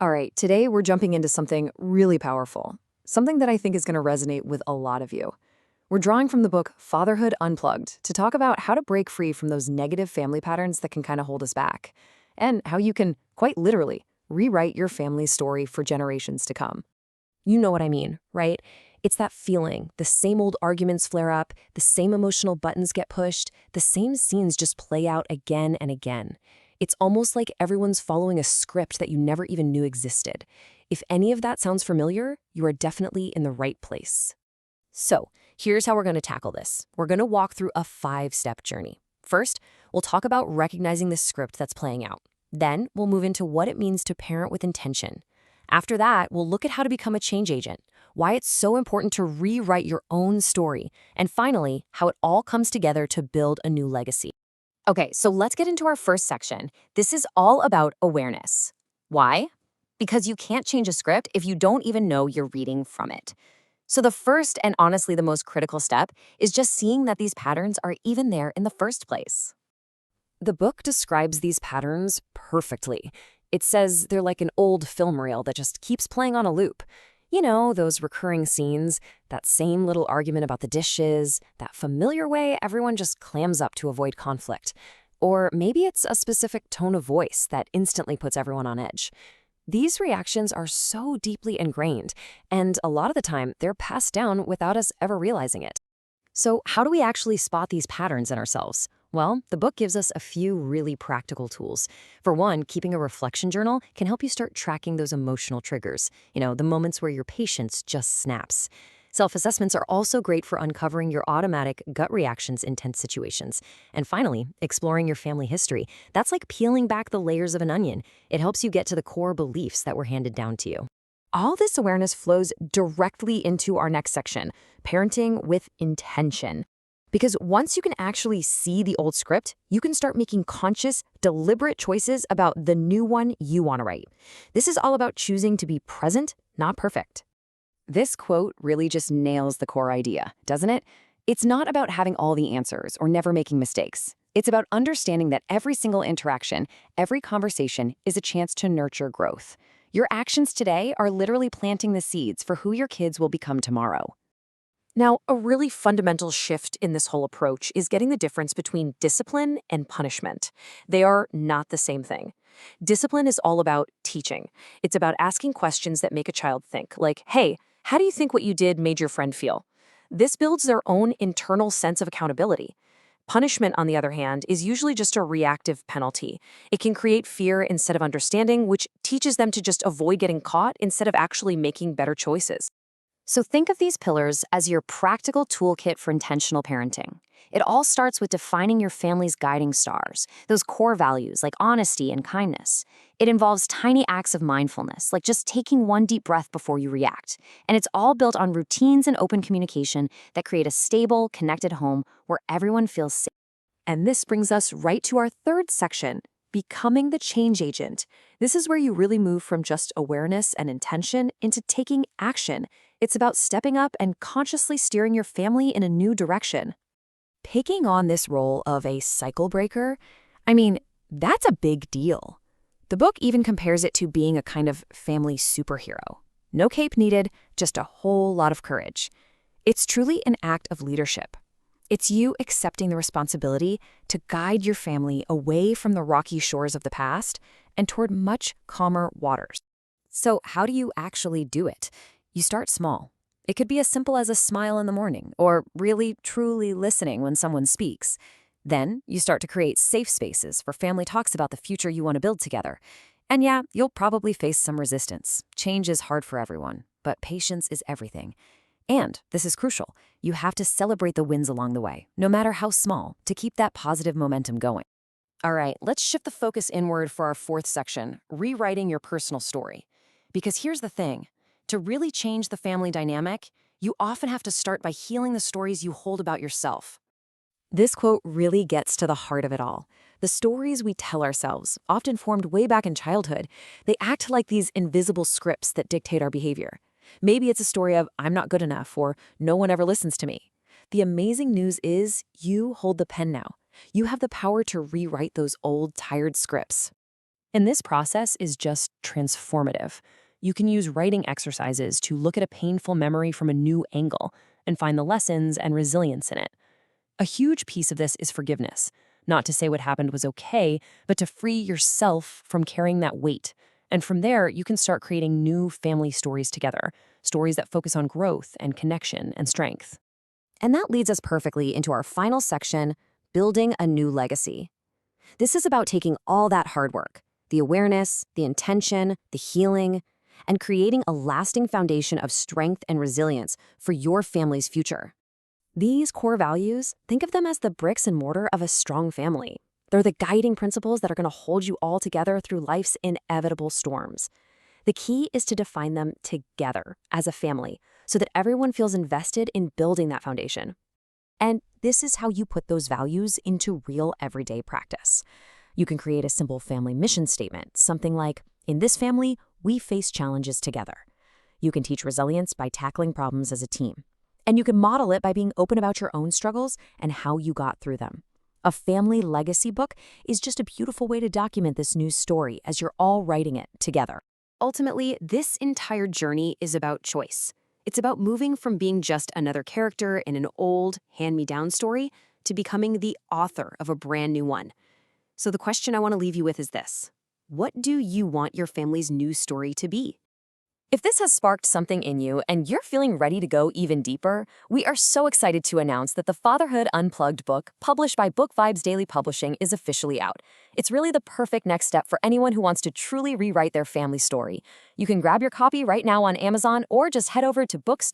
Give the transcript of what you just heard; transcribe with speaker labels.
Speaker 1: All right, today we're jumping into something really powerful, something that I think is going to resonate with a lot of you. We're drawing from the book Fatherhood, Unplugged to talk about how to break free from those negative family patterns that can kind of hold us back, and how you can, quite literally, rewrite your family's story for generations to come.
Speaker 2: You know what I mean, right? It's that feeling. The same old arguments flare up, the same emotional buttons get pushed, the same scenes just play out again and again. It's almost like everyone's following a script that you never even knew existed. If any of that sounds familiar, you are definitely in the right place. So, here's how we're going to tackle this. We're going to walk through a 5-step journey. First, we'll talk about recognizing the script that's playing out. Then, we'll move into what it means to parent with intention. After that, we'll look at how to become a change agent, why it's so important to rewrite your own story, and finally, how it all comes together to build a new legacy. Okay, so let's get into our first section. This is all about awareness. Why? Because you can't change a script if you don't even know you're reading from it. So the first and honestly the most critical step is just seeing that these patterns are even there in the first place. The book describes these patterns perfectly. It says they're like an old film reel that just keeps playing on a loop. You know, those recurring scenes, that same little argument about the dishes, that familiar way everyone just clams up to avoid conflict. Or maybe it's a specific tone of voice that instantly puts everyone on edge. These reactions are so deeply ingrained, and a lot of the time they're passed down without us ever realizing it. So how do we actually spot these patterns in ourselves? Well, the book gives us a few really practical tools. For one, keeping a reflection journal can help you start tracking those emotional triggers, the moments where your patience just snaps. Self-assessments are also great for uncovering your automatic gut reactions in tense situations. And finally, exploring your family history. That's like peeling back the layers of an onion. It helps you get to the core beliefs that were handed down to you. All this awareness flows directly into our next section, parenting with intention. Because once you can actually see the old script, you can start making conscious, deliberate choices about the new one you want to write. This is all about choosing to be present, not perfect. This quote really just nails the core idea, doesn't it? It's not about having all the answers or never making mistakes. It's about understanding that every single interaction, every conversation is a chance to nurture growth. Your actions today are literally planting the seeds for who your kids will become tomorrow. Now, a really fundamental shift in this whole approach is getting the difference between discipline and punishment. They are not the same thing. Discipline is all about teaching. It's about asking questions that make a child think, like, hey, how do you think what you did made your friend feel? This builds their own internal sense of accountability. Punishment, on the other hand, is usually just a reactive penalty. It can create fear instead of understanding, which teaches them to just avoid getting caught instead of actually making better choices. So think of these pillars as your practical toolkit for intentional parenting. It all starts with defining your family's guiding stars, those core values like honesty and kindness. It involves tiny acts of mindfulness, like just taking one deep breath before you react. And it's all built on routines and open communication that create a stable, connected home where everyone feels safe. And this brings us right to our third section, becoming the change agent. This is where you really move from just awareness and intention into taking action. It's about stepping up and consciously steering your family in a new direction. Taking on this role of a cycle breaker, that's a big deal. The book even compares it to being a kind of family superhero. No cape needed, just a whole lot of courage. It's truly an act of leadership. It's you accepting the responsibility to guide your family away from the rocky shores of the past and toward much calmer waters. So how do you actually do it? You start small. It could be as simple as a smile in the morning or really, truly listening when someone speaks. Then you start to create safe spaces for family talks about the future you want to build together. And yeah, you'll probably face some resistance. Change is hard for everyone, but patience is everything. And, this is crucial, you have to celebrate the wins along the way, no matter how small, to keep that positive momentum going. All right, let's shift the focus inward for our fourth section, rewriting your personal story. Because here's the thing. To really change the family dynamic, you often have to start by healing the stories you hold about yourself. This quote really gets to the heart of it all. The stories we tell ourselves, often formed way back in childhood, they act like these invisible scripts that dictate our behavior. Maybe it's a story of, I'm not good enough, or no one ever listens to me. The amazing news is you hold the pen now. You have the power to rewrite those old, tired scripts. And this process is just transformative. You can use writing exercises to look at a painful memory from a new angle and find the lessons and resilience in it. A huge piece of this is forgiveness. Not to say what happened was okay, but to free yourself from carrying that weight. And from there, you can start creating new family stories together, stories that focus on growth and connection and strength.
Speaker 1: And that leads us perfectly into our final section, building a new legacy. This is about taking all that hard work, the awareness, the intention, the healing, and creating a lasting foundation of strength and resilience for your family's future. These core values, think of them as the bricks and mortar of a strong family. They're the guiding principles that are going to hold you all together through life's inevitable storms. The key is to define them together as a family so that everyone feels invested in building that foundation. And this is how you put those values into real everyday practice. You can create a simple family mission statement, something like, "In this family, we face challenges together." You can teach resilience by tackling problems as a team. And you can model it by being open about your own struggles and how you got through them. A family legacy book is just a beautiful way to document this new story as you're all writing it together. Ultimately, this entire journey is about choice. It's about moving from being just another character in an old, hand-me-down story to becoming the author of a brand new one. So the question I want to leave you with is this: what do you want your family's new story to be? If this has sparked something in you and you're feeling ready to go even deeper, we are so excited to announce that the Fatherhood Unplugged book, published by Book Vibes Daily Publishing, is officially out. It's really the perfect next step for anyone who wants to truly rewrite their family story. You can grab your copy right now on Amazon or just head over to books